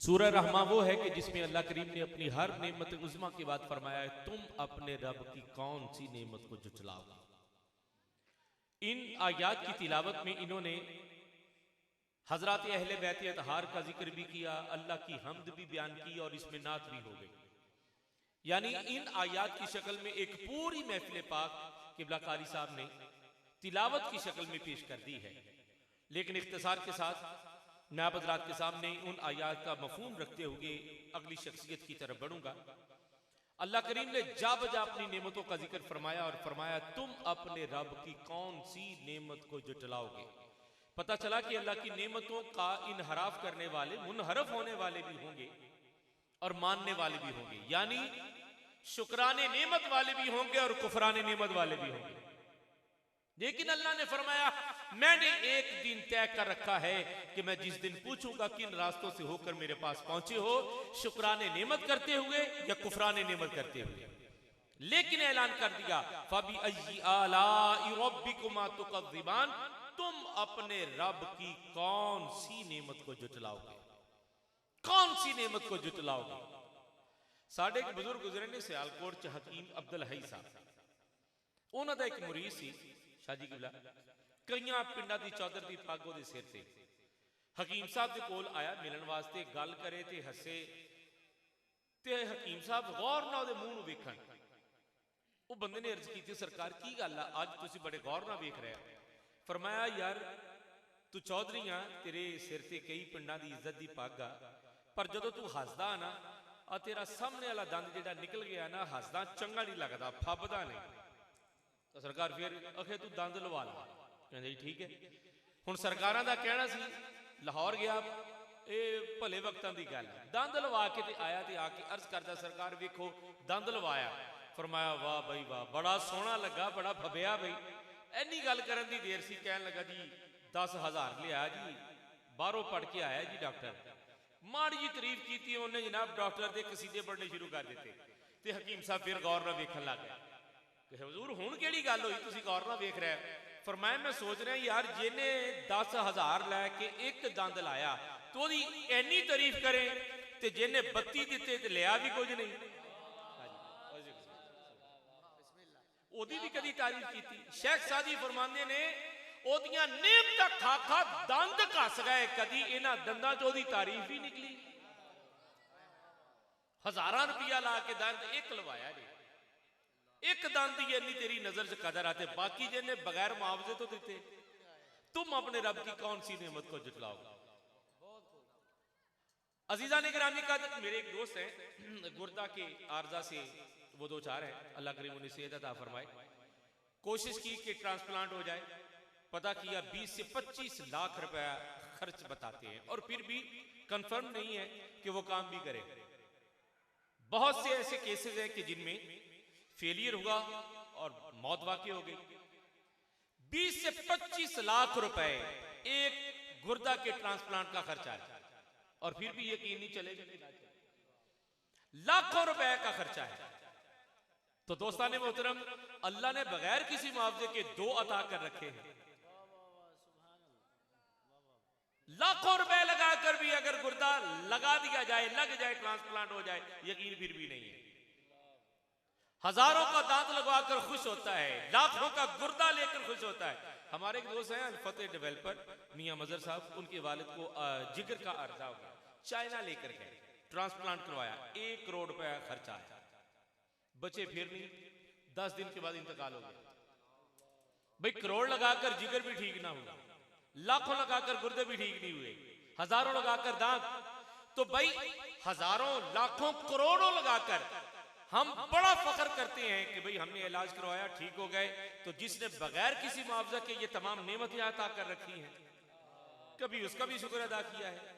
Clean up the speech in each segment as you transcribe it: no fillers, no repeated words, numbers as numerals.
सूरह रहमा वो है कि जिसमें अल्लाह करीम ने अपनी हर नेमत उज़्मा की बात फरमाया है, तुम अपने रब की कौन सी नेमत को जुटलाओगे। इन आयात की तिलावत में इन्होंने हजरत अहले बैत अतहार का जिक्र भी किया, अल्लाह की हम्द भी बयान की और इसमें नात भी हो गई। यानी इन आयात की शक्ल में एक पूरी महफिल पाक किबला कारी साहब ने तिलावत की शक्ल में पेश कर दी है। लेकिन इख्तिसार के साथ नायब हज़रात के सामने उन आयात का मफहूम रखते हुए अगली शख्सियत की तरफ बढ़ूंगा। अल्लाह करीम ने जा बजा अपनी नेमतों का जिक्र फरमाया और फरमाया तुम अपने रब की कौन सी नेमत को जुटलाओगे। पता चला कि अल्लाह की नेमतों का इनहराफ करने वाले, मुनहरफ होने वाले भी होंगे और मानने वाले भी होंगे, यानी शुक्राने नेमत वाले भी होंगे और कुफराने नेमत वाले भी होंगे। लेकिन अल्लाह ने फरमाया मैंने एक दिन तय कर रखा है कि मैं जिस दिन पूछूंगा किन रास्तों से होकर मेरे पास पहुंचे हो, शुक्राने नेमत करते हुए या कुफराने नेमत करते हुए। लेकिन ऐलान कर दिया फबी अय्यि आलाइ रब्बिकुमा तुकज़्ज़िबान, तुम अपने रब की कौन सी नेमत को जुटलाओगे, कौन सी नेमत को जुटलाओगे। साढ़े एक बुजुर्ग गुजरे ने सियालकोट च हकीम अब्दुल हई साहब, उन्हों का एक मुरीद सी शाजी किबला, कई पिंडा की चौधर की पग वो सिर से हकीम साहब के कोल आया मिलन वास्ते, गल करे ते हसे ते हकीम साहब गौर ना उहदे मुंह नूं वेखण। वो बंदे ने अर्ज की सरकार की गल है अज तुसीं बड़े गौर नाल वेख रहे हो। फरमाया यार तू चौधरी आ, तेरे सिर से कई पिंडा की इज्जत की पग आ, पर जदों तू हसदा ना आ तेरा सामने वाला दंद जिहड़ा निकल गया ना, हसदा चंगा नहीं लगता, फबदा नहीं। तो सरकार फिर आखे तू दंद लवा ला, कहंदे ठीक है। हुण सरकारां दा कहना सी, लाहौर गया, ये भले वक्तां दी गल है, दंद लवा के ते आया ते आके अर्ज करदा सरकार वेखो दंद लवाया। फरमाया वाह बई वाह, बड़ा सोहना लगा, बड़ा फबिया बई। इन्नी गल करन दी देर सी, कहन लगा जी 10,000 लिया जी, बाहरों पढ़ के आया जी डॉक्टर। माड़ी जी तारीफ की उन्हें जनाब डॉक्टर के कसीदे पढ़ने शुरू कर दिते ते हकीम साहब फिर गौर नाल वेखण लग गए कि हुजूर हुण किहड़ी गल होई तुसीं गौर नाल वेख रहे हो। फरमाया मैं सोच रहा यार जिन्हें 10,000 लैके एक दंद लाया तो ओदी इन्नी तारीफ करे ते जिन्हें 32 दिते ते लिया भी कुछ नहीं, ओदी भी कदी तारीफ की। शेख सादी फरमांदे ने ओदियां नेमतां खा खा दंद घस गए, कदी इन्हां दंदां चों ओदी तारीफ ही निकली। हजारां रुपया ला के दंद एक लवाया जी, एक दंद की इन्नी तेरी नजर च कदर आते, बाकी जिन्हें बगैर मुआवजे तो देते। तुम अपने रब की कौन सी नेमत को जुटलाओगे। अजीजा ने गिरामी का मेरे एक दोस्त हैं गुर्दा के आर्जा से वो दो चार है, अल्लाह करीम उन्हें सेहत अता फरमाए। कोशिश की कि ट्रांसप्लांट हो जाए, पता किया 20 से 25 लाख रुपया खर्च बताते हैं और फिर भी कंफर्म नहीं है कि वो काम भी करे। बहुत से ऐसे केसेस हैं कि जिनमें फेलियर हुआ और मौत वाकई हो गई। 20 से 25 लाख रुपए एक गुर्दा के ट्रांसप्लांट का खर्चा है और फिर भी यकीन नहीं चलेगा, लाखों रुपए का खर्चा है। तो दोस्ताने मोहतरम, अल्लाह ने बगैर किसी मुआवजे के 2 अता कर रखे हैं। लाखों रुपए लगाकर भी अगर गुर्दा लगा दिया जाए, लग जाए, ट्रांसप्लांट हो जाए, यकीन फिर भी नहीं है। हजारों का दांत लगवाकर खुश होता है, लाखों का गुर्दा लेकर खुश होता है। हमारे एक दोस्त हैं अल-फतेह डेवलपर मियां मजर साहब, उनके वालिद को जिगर का अर्जा हो गया, चाइना लेकर गए, ट्रांसप्लांट करवाया, 1 करोड़ रुपया खर्चा आया, बचे फिर नहीं, 10 दिन के बाद इंतकाल हो गया। भाई करोड़ लगाकर जिगर भी ठीक ना हुआ, लाखों लगाकर गुर्दे भी ठीक नहीं हुए, हजारों लगाकर दांत, तो भाई हजारों लाखों करोड़ों लगाकर हम बड़ा फख्र करते हैं कि भाई हमने इलाज करवाया, ठीक हो गए। तो जिसने बगैर किसी मुआवजा के ये तमाम नेमतें अता कर रखी हैं, कभी उसका भी शुक्र अदा किया है।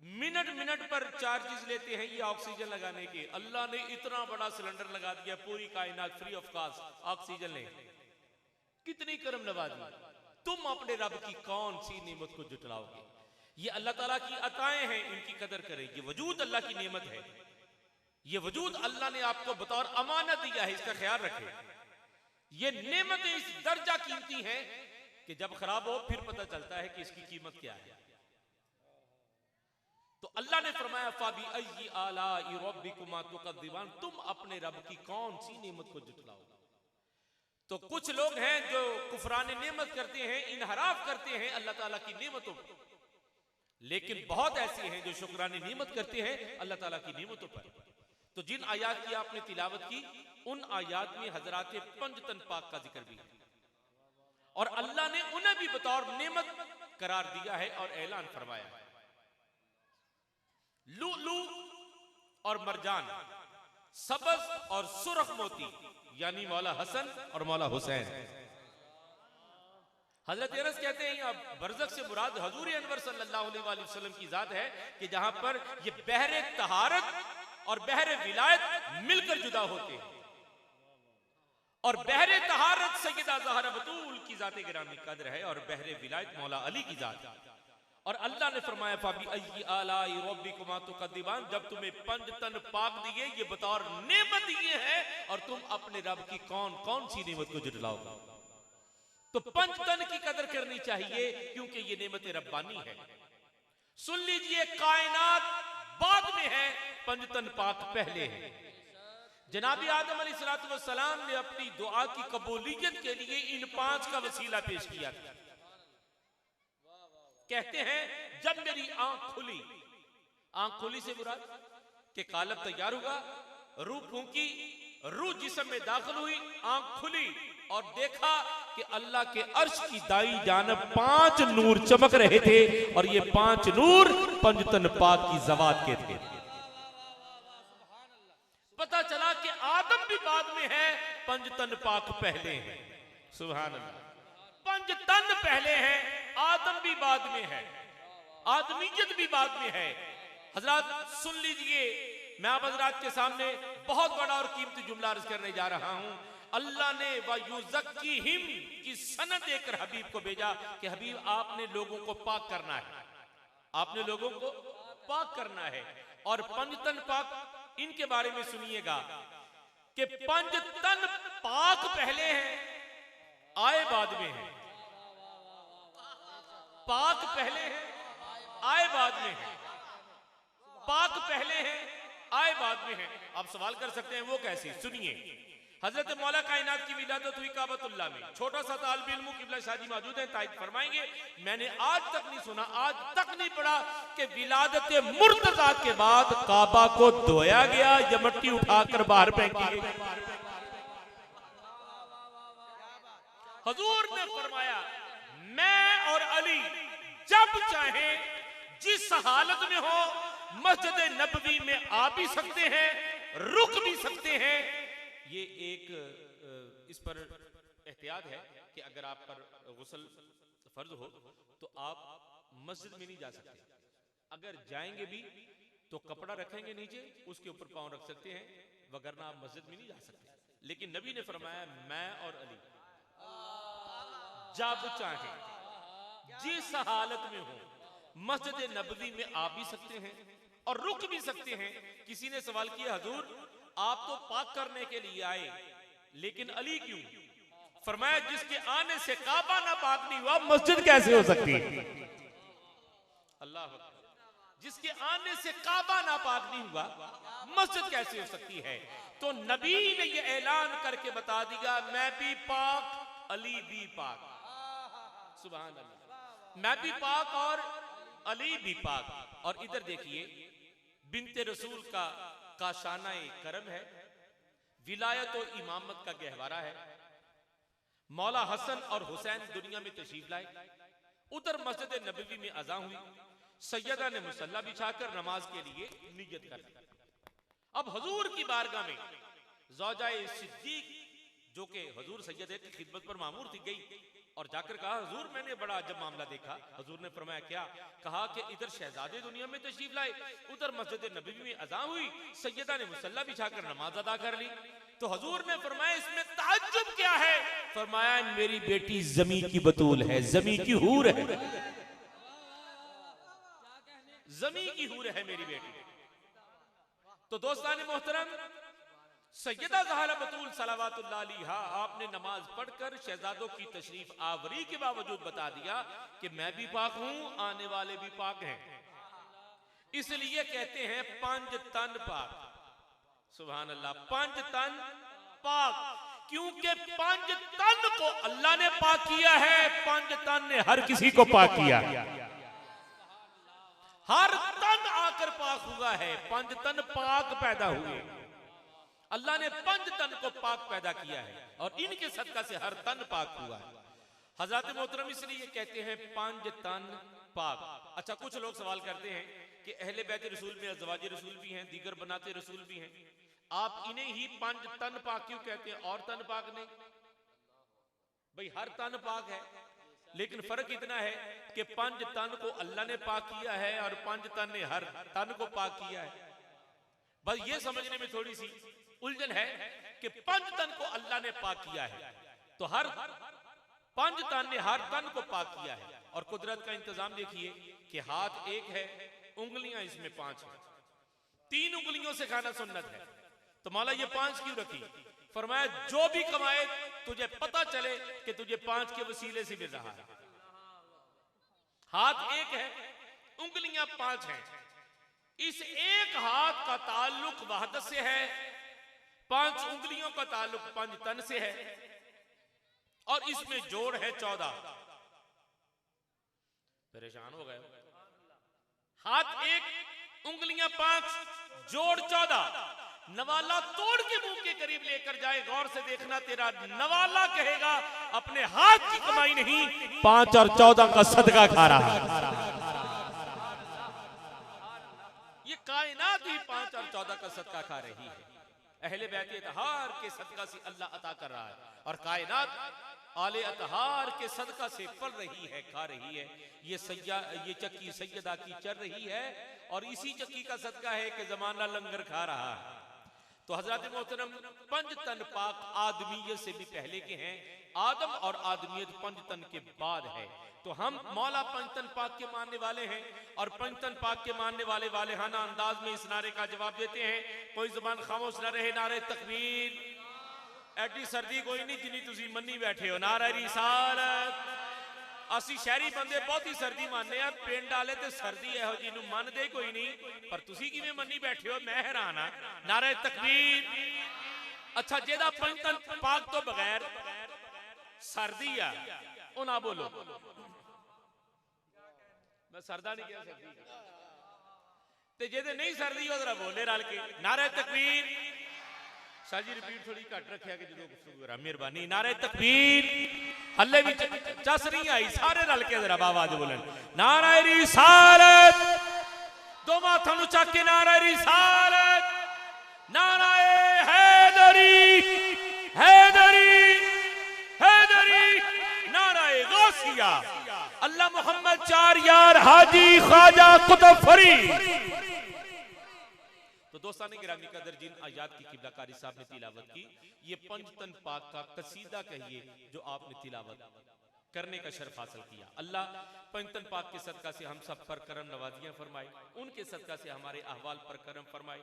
मिनट मिनट पर चार्जेस लेते हैं ये ऑक्सीजन लगाने के, अल्लाह ने इतना बड़ा सिलेंडर लगा दिया, पूरी कायनात फ्री ऑफ कॉस्ट ऑक्सीजन ले, कितनी करम नवाजी। तुम अपने रब की कौन सी नेमत को जुटलाओगे। ये अल्लाह ताला की अताएं हैं, इनकी कदर करें। ये वजूद अल्लाह की नेमत है, ये वजूद अल्लाह ने आपको बतौर अमानत दिया है, इसका ख्याल रखें। ये नेमतें इस दर्जा कीमती हैं कि जब खराब हो फिर पता चलता है कि इसकी कीमत क्या है। तो अल्लाह ने फरमाया फाबी अय्यि आलाई रब्बिकुमा तुकद्दिबान, तुम अपने रब की कौन सी नेमत को जुटलाओगे। तो कुछ लोग हैं जो कुफरान नेमत करते हैं, इनहराफ करते हैं अल्लाह ताला की नेमतों पर, लेकिन बहुत ऐसे हैं जो शुक्राने नेमत करते हैं अल्लाह ताला की नेमतों पर। तो जिन आयात की आपने तिलावत की, उन आयात में हजरात पंजतन पाक का जिक्र भी है, और अल्लाह ने उन्हें भी बतौर नेमत करार दिया है और ऐलान फरमाया है। लुलु और मरजान, सबज और सुरख मोती, यानी मौला हसन और मौला हुसैन। हजरत अनस कहते हैं यहाँ बरज़ख से मुराद हजूर अनवर सल्लल्लाहु अलैहि वसल्लम की जात है कि जहां पर ये बहरे तहारत और बहरे विलायत मिलकर जुदा होते हैं, और बहरे तहारत सैयदा ज़हरा बतूल की जात गिरामी कदर है, और बहरे विलायत मौला अली की जात है। और अल्लाह ने फरमाया फाबी अय्यि आलाई रब्बिकुमा तुकद्दिबान, जब तुम्हें पंजतन पाक दिए, ये बतौर नेमत दिए हैं, और तुम अपने रब की कौन कौन सी नेमत को जुटलाओगे। तो पंजतन की कदर करनी चाहिए, क्योंकि ये नेमत रब्बानी है। सुन लीजिए, कायनात बाद में है, पंजतन पाक पहले है। जनाबी आदम अलैहिस्सलातु वस्सलाम ने अपनी दुआ की कबूलियत के लिए इन 5 का वसीला पेश किया था। कहते हैं जब मेरी आंख खुली, आंख खुली से मुराद कि कालब तैयार हुआ, रूह फूंकी, रूह जिस्म में दाखिल हुई, आंख खुली और देखा कि अल्लाह के अर्श की दाई जानब 5 नूर चमक रहे थे, और ये 5 नूर पंजतन पाक की ज़वात के थे। पता चला कि आदम भी बाद में है, पंजतन पाक पहले है। सुभान अल्लाह, पंजतन पहले है, आदम भी बाद में है, आदमियत भी बाद में है। हजरात सुन लीजिए, मैं आप हजरात के सामने बहुत बड़ा और कीमती जुमला अर्ज करने जा रहा हूं। अल्लाह ने वयुज़क्कीहिम की सनद देकर हबीब को भेजा कि हबीब आपने लोगों को पाक करना है, आपने लोगों को पाक करना है। और पंजतन पाक, इनके बारे में सुनिएगा कि पंजतन पाक पहले हैं, आए बाद में है। पाक पहले है, आए बाद में है। पाक पहले है, आए बाद में है। आप सवाल कर सकते हैं वो कैसे, सुनिए। हजरत मौला कायनात की विलादत हुई काबतुल्लाह में। छोटा सा तालिब इल्म किबला शादी मौजूद है, तायद फरमाएंगे। मैंने आज तक नहीं सुना, आज तक नहीं पढ़ा कि विलादत मुर्तजा के बाद काबा को धोया गया या मिट्टी उठाकर बाहर फेंकी गई। हुजूर ने फरमाया मैं और अली जब चाहे जिस हालत में हो मस्जिद नबवी में आ भी सकते हैं, रुक भी सकते हैं। ये एक इस पर एहतियात है कि अगर आप पर गुस्ल फर्ज हो तो आप मस्जिद में नहीं जा सकते। अगर जाएंगे भी तो कपड़ा रखेंगे नीचे, उसके ऊपर पांव रख सकते हैं, वगरना आप मस्जिद में नहीं जा सकते। लेकिन नबी ने फरमाया मैं और अली जब चाहे जिस हालत में हो मस्जिद नबवी में आ भी सकते हैं और रुक भी सकते हैं। किसी ने सवाल किया हुजूर आप तो पाक करने के लिए आए, लेकिन अली क्यों? फरमाया जिसके आने से काबा ना पाक नहीं हुआ मस्जिद कैसे हो सकती है? अल्लाह, जिसके आने से काबा ना पाक नहीं हुआ मस्जिद कैसे हो सकती है? तो नबी ने ये ऐलान करके बता दिया मैं भी पाक, अली भी पाक। सुभान अल्लाह, मैं भी पाक और अली भी पाक। और इधर देखिए बिनते रसूल का काशाना करम है, विलायत और इमामत का गहवारा है। मौला हसन और हुसैन दुनिया में तशरीफ लाए, उधर मस्जिद नबवी में अज़ा हुई, सैयदा ने मुसल्ला बिछाकर नमाज के लिए नियत कर ली। अब हुजूर की बारगाह में ज़ौजाए सिद्दीक जो कि हुजूर सैयद की खिदमत पर मामूर थी, गई और जाकर कहा हुजूर मैंने बड़ा अजब मामला देखा। हुजूर ने फरमाया क्या? कहा कि इधर शहजादे दुनिया में तशरीफ लाए, उधर मस्जिद नबवी में अज़ा हुई, सैयदा ने मुसल्ला बिछाकर नमाज अदा कर ली। तो हुजूर ने फरमाया इसमें ताज्जुब क्या है? फरमाया मेरी बेटी जमी की बतूल है, जमी की हूर है, जमी की हूर है मेरी बेटी। तो दोस्तान मोहतरम, सैयदा ज़हरा बतूल सलावतुल्लाह अलैहा आपने नमाज पढ़कर शहजादों की तशरीफ आवरी के बावजूद बता दिया कि मैं भी पाक हूं, आने वाले भी पाक हैं। इसलिए कहते हैं पंज तन पाक। सुभान अल्लाह, पंज तन पाक, क्योंकि पंज तन को अल्लाह ने पाक किया है, पंज तन ने हर किसी को पाक किया। हर तन आकर पाक हुआ है, पंज तन पाक पैदा हुए। अल्लाह ने पंज तन को पाक पैदा किया है और इनके सदका से हर तन पाक हुआ है। हजरत मोहतरम इसलिए कहते हैं पंज तन पाक। अच्छा, कुछ लोग सवाल करते हैं कि अहले बैत रसूल में अज़वाज रसूल भी हैं, दीगर बनाते रसूल भी हैं, आप इन्हें ही पंज तन पाक क्यों कहते हैं और तन पाक नहीं? भाई हर तन पाक है, लेकिन फर्क इतना है कि पंज तन को अल्लाह ने पाक किया है और पंज तन ने हर तन को पाक किया है। बस ये समझने में थोड़ी सी उलझन है कि पंज तन को अल्लाह ने पाक किया है, तो हर पंज तन ने हर तन को पाक किया है। और कुदरत का इंतजाम देखिए कि हाथ एक है, उंगलियां इसमें पांच है, 3 उंगलियों से खाना सुन्नत है, तो मौला ये 5 क्यों रखी? फरमाया जो भी कमाए तुझे पता चले कि तुझे 5 के वसीले से मिल रहा है। हाथ एक है, उंगलियां 5 हैं, इस एक हाथ का ताल्लुक वहदत से है, 5 उंगलियों का ताल्लुक पंज तन से है, और इसमें जोड़ है 14। परेशान हो गए? हाथ एक, उंगलियां 5, जोड़ 14। नवाला तोड़ के मुंह के करीब लेकर जाए, गौर से देखना, तेरा नवाला कहेगा अपने हाथ की कमाई नहीं, 5 और 14 का सदका खा रहा है। ये कायनात ही 5 और 14 का सदका खा रही है। अहले बैत अतहार के सदका से अल्लाह अता कर रहा है, और कायनात आले अतहार के सदका से पल रही है, खा रही है। ये चक्की सैयदा की चल रही है, और इसी चक्की का सदका है कि जमाना लंगर खा रहा है। तो हजरत मोहतरम, पंज तन पाक आदमियत से भी पहले के हैं, आदम और आदमियत पंज तन के बाद है। तो हम मौला पंज तन पाक के मानने वाले हैं, और पंज तन पाक के मानने वाले वालेहाना अंदाज में इस नारे का जवाब देते हैं। कोई जुबान खामोश न रहे, नारे तकबीर। एडी सर्दी कोई नहीं जिन्नी तुसी मन्नी बैठे हो, नारा रिसालत। असी शहरी बंदे बहुत ही सर्दी मानने हैं, पिंड वाले ते सर्दी इहो जी नूं मनदे कोई नहीं, पर तुसी किवें मन्नी बैठे हो, मैं हैरान हां। नारे तकबीर। अच्छा, जेदा पंज तन पाक तो बगैर सर्दी आ, ओ ना बोलो। मैं सरदा नहीं कह सकती, ते जेदे नहीं सर्दी हो जरा बोले रल के, नारे तकबीर। शाजी रिपीट थोड़ी घट रखिया कि जो गुफ्तगू करा, मेहरबानी। नारे तकबीर। हल्ले भी चस नहीं आई, सारे रल के जरा आवाज बोलन, नारे रिसालत। दो माथा नु चक के नारे रिसालत, नारे हैदरी, हैदरी, हैदरी, नारे गौसिया। अल्लाह मोहम्मद 4 यार हाजी ख्वाजा कुतुब फरीद। तो दोस्तान गिरामी कदर, जिन आयात की किबला कारी साहब ने तिलावत की, ये पंजतन पाक का कसीदा कहिए जो आपने तिलावत करने का शर्फ हासिल किया। अल्लाह पंजतन पाक के सदका से हम सब पर करम नवाजियां फरमाए, उनके सदका से हमारे अहवाल पर करम फरमाए।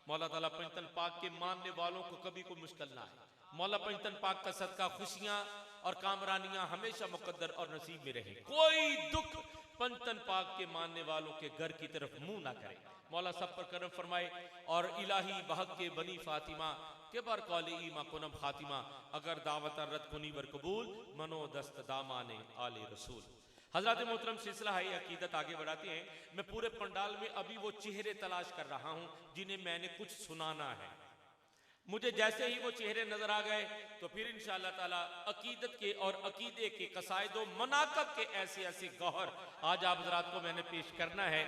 मौला ताला पंजतन पाक के मानने वालों को कभी कोई मुश्किल ना आए। मौला पंजतन पाक का सदका खुशियां और कामरानियां हमेशा मुकद्दर और नसीब में रहे। कोई दुख पंजतन पाक के मानने वालों के घर की तरफ मुंह ना करे। मौला सब पर करम फरमाए, और इलाही बहक के बनी फातिमा के बर कौले ईमा कुनम खातिमा, अगर दावत रद कुनी बर कबूल, मनो दस्त दामाने आले रसूल। हजरत मोहतरम सिलसिला है अकीदत आगे बढ़ाते हैं। मैं पूरे पंडाल में अभी वो चेहरे तलाश कर रहा हूं जिन्हें मैंने कुछ सुनाना है। मुझे जैसे ही वो चेहरे नजर आ गए तो फिर इंशाअल्लाह ताला अकीदत के और अकीदे के कसायदो मनाकब के ऐसे ऐसे गौहर आज आप हजरात को मैंने पेश करना है।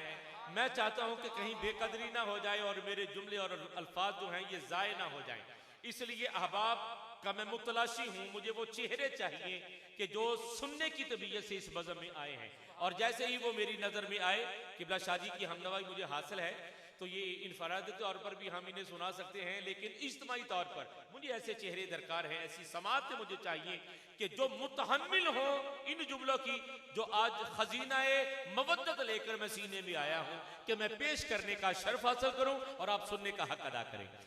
मैं चाहता हूं कि कहीं बेकदरी ना हो जाए और मेरे जुमले और अल्फाज जो हैं ये जाए ना हो जाएं, इसलिए अहबाब का मैं मुतलाशी हूं। मुझे वो चेहरे चाहिए कि जो सुनने की तबीयत से इस बज़म में आए हैं, और जैसे ही वो मेरी नजर में आए, किबला शाजी की हमनवाई मुझे हासिल है, तो ये इनफरादी तौर पर भी हम इन्हें सुना सकते हैं, लेकिन इज्तिमाई तौर पर मुझे ऐसे चेहरे दरकार हैं, ऐसी समात मुझे चाहिए कि जो मुतहम्मिल हो इन जुमलों की, जो आज खजीनाए मवद्दत लेकर मैं सीने में आया हूं कि मैं पेश करने का शर्फ हासिल करूं और आप सुनने का हक अदा करें।